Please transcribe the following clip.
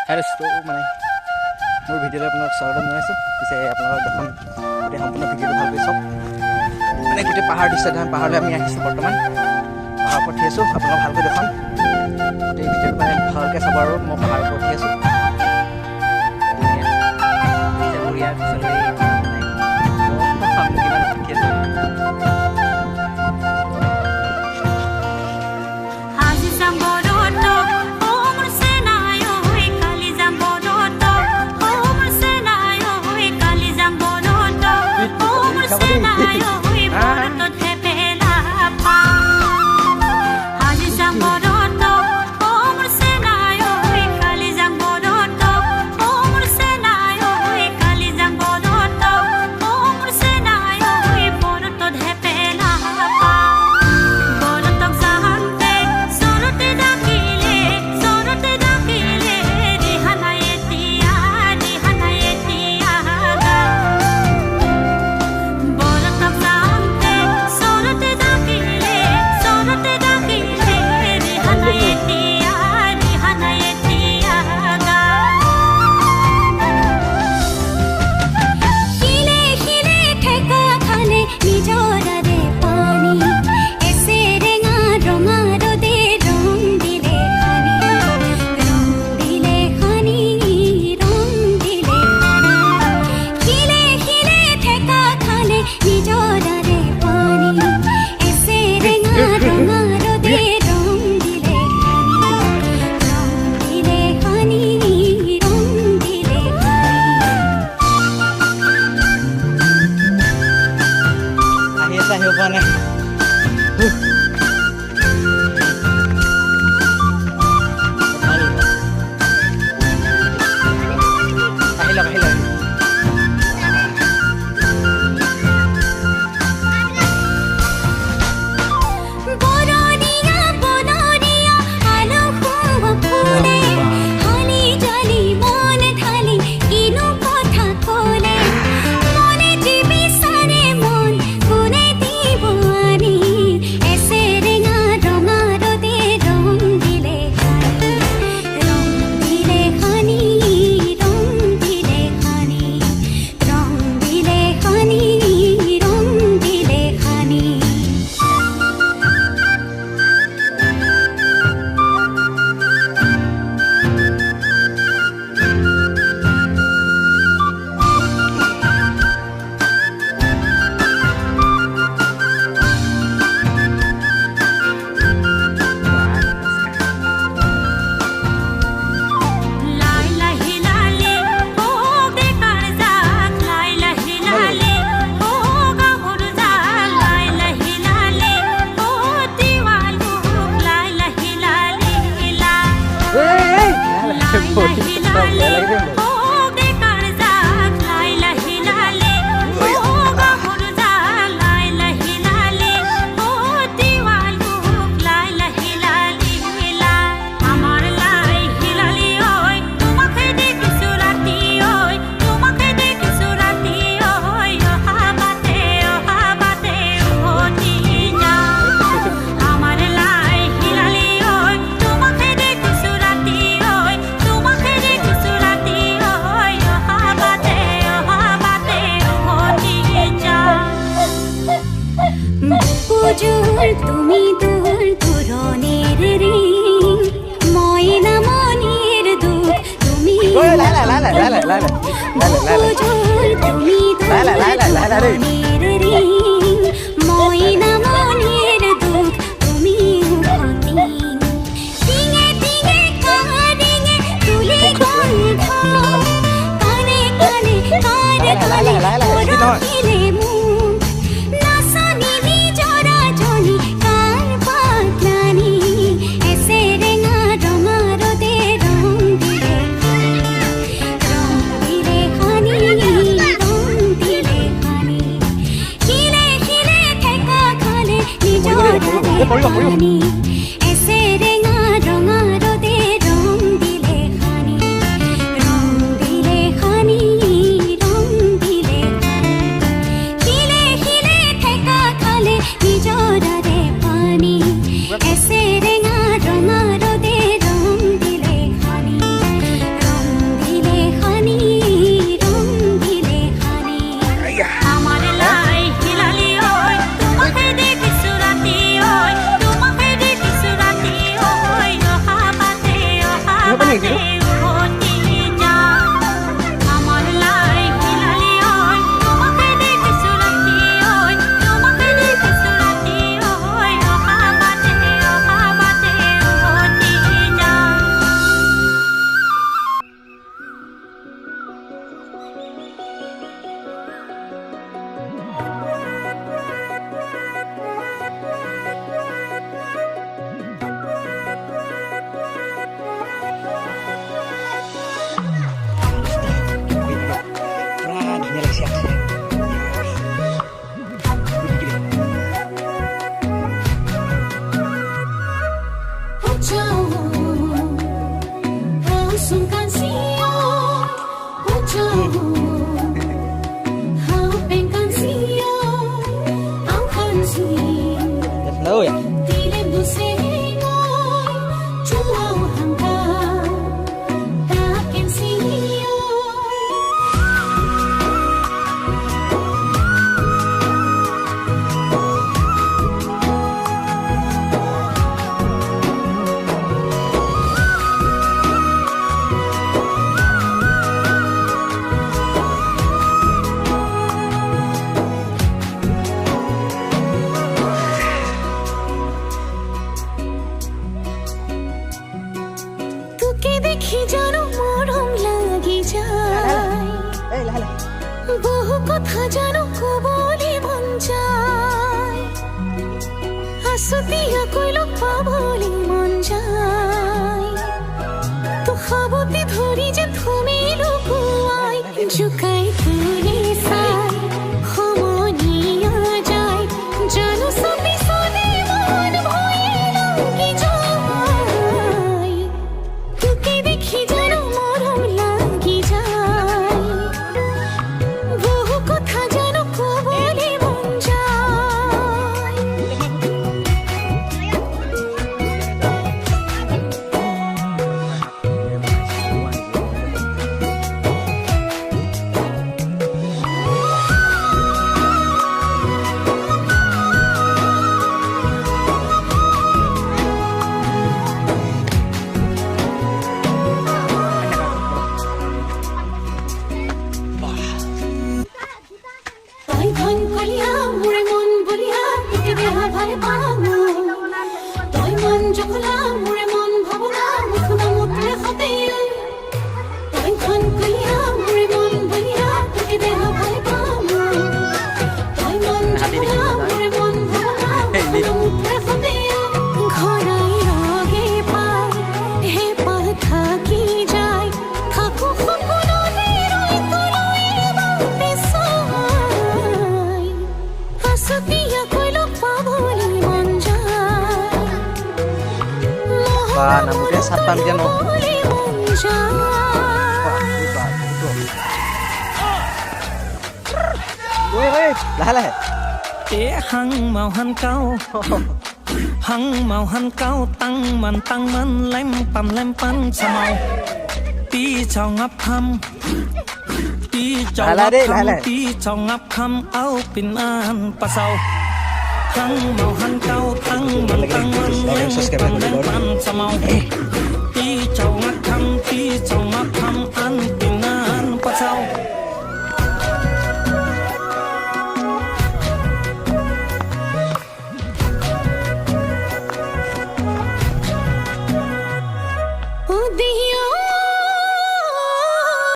Hello' মানে মোৰ ভিডিঅ'লৈ আপোনাক স্বাগতম জনাইছোঁ। পিছে আপোনালোকৰ দেখোন গোটেই সম্পূৰ্ণ ভিডিঅ'টো ভালকৈ চাওক। মানে গোটেই পাহাৰ দৃশ্য দেখোন, পাহাৰলৈ আমি আহিছোঁ বৰ্তমান, পাহাৰৰ ওপৰত উঠি আছোঁ। আপোনালোক ভালকৈ দেখোন গোটেই ভিডিঅ'টো মানে ভালকৈ চাব। আৰু মই পাহাৰৰ ওপৰত উঠি আছোঁ। মোৰ ইয়াৰ পিছলৈ উঠি আছোঁ। তুমি দূর দূরনের রিং ময়না মনের দুঃখ তুমি তুমি দূরনের রিং ময়না মনের দুঃখ তুমি তিঙে তিঙে কারিঙে তুলে কণ্ঠ কানে কানে কানে কানে যে তুমি লুকুয়াই জুকাই তুলে সাই হমনিয়া যায় জানো সবই সোনে মন ভয়ে কি যায় তোকে দেখি যেন মরম লাগি যায় বহু কথা যেন কবলে মন যায় তাই ধন কলিয়া মোরে মন বলিয়া তোকে দেহা ভারে পামু তাই মন জখলা মোরে মন ভাবনা মুখনা মুতলে হতে তাই ধন কলিয়া মোরে মন বলিয়া তোকে দেহা ভারে পামু তাই মন জখলা মোরে মন ভাবনা মুখনা মুতলে হতে ঘরাই রাগে পাই হে পাল থাকি যায় থাকো সপনতে রই তলই বাতে সাই হাসতিয়া কইলো পাবলি মন যায় বা নামুতে চাট পাম এতিয়া ন পাবলি মন যায় লাহে লাহে hăng màu hăng cao tăng man lem pan sa màu tí chào ngắp thăm tí chào ngắp thăm tí chào ngắp thăm áo pin an pa sau hăng màu hăng cao tăng man lem pan sa màu tí chào ngắp thăm an pin an pa sau